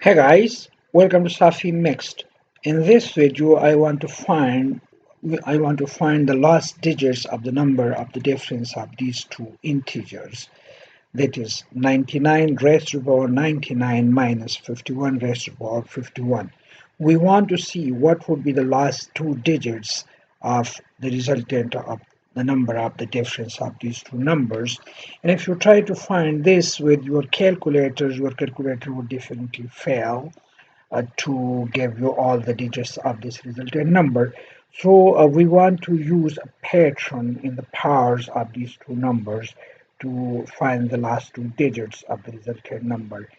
Hey guys, welcome to Safi Mixed. In this video, I want to find the last digits of the number of the difference of these two integers. That is 99 raised to the power 99 minus 51 raised to the power 51. We want to see what would be the last two digits of the resultant of the number of the difference of these two numbers. And if you try to find this with your calculator would definitely fail to give you all the digits of this resultant number. So we want to use a pattern in the powers of these two numbers to find the last two digits of the resultant number.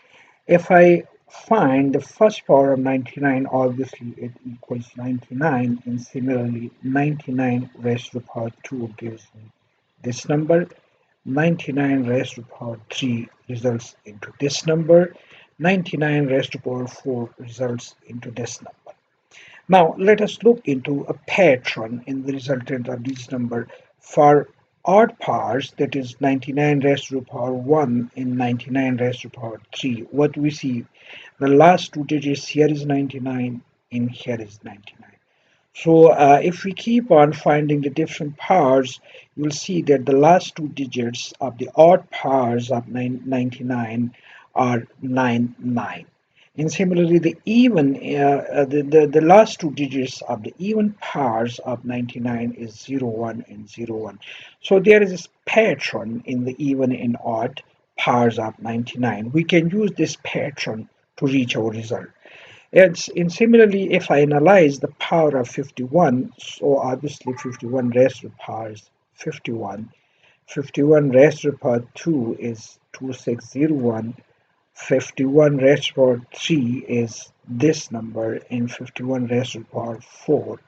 If I find the first power of 99, obviously it equals 99, and similarly 99 raised to the power 2 gives me this number. 99 raised to the power 3 results into this number. 99 raised to the power 4 results into this number. Now let us look into a pattern in the resultant of these numbers for odd powers, that is 99 raised to the power 1 and 99 raised to the power 3. What we see, the last two digits here is 99 and here is 99. So if we keep on finding the different powers, you'll see that the last two digits of the odd powers of 99 are 99. And similarly, the last two digits of the even powers of 99 is 01 and 01. So there is this pattern in the even and odd powers of 99. We can use this pattern to reach our result. And similarly, if I analyze the power of 51, so obviously 51 raised to the power is 51. 51 raised to the power 2 is 2601. 51 raised to the power 3 is this number, and 51 raised to the power 4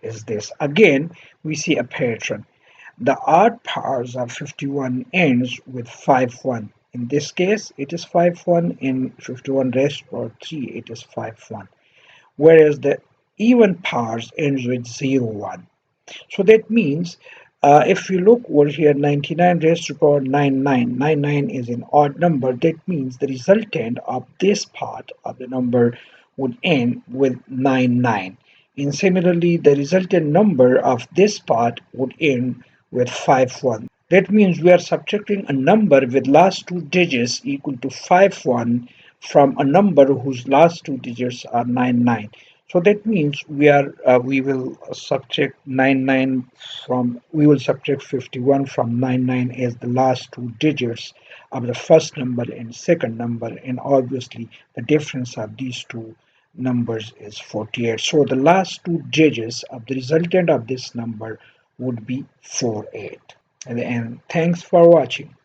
is this. Again, we see a pattern. The odd powers of 51 ends with 51. In this case, it is 51. In 51 raised to the power 3, it is 51. Whereas the even powers ends with 01. So that means if we look over here, 99 raised to the power 99, 99 is an odd number. That means the resultant of this part of the number would end with 99. And similarly, the resultant number of this part would end with 51. That means we are subtracting a number with last two digits equal to 51 from a number whose last two digits are 99. So that means we will subtract 99 from we will subtract 51 from 99 as the last two digits of the first number and second number, and obviously the difference of these two numbers is 48. So the last two digits of the resultant of this number would be 48. And thanks for watching.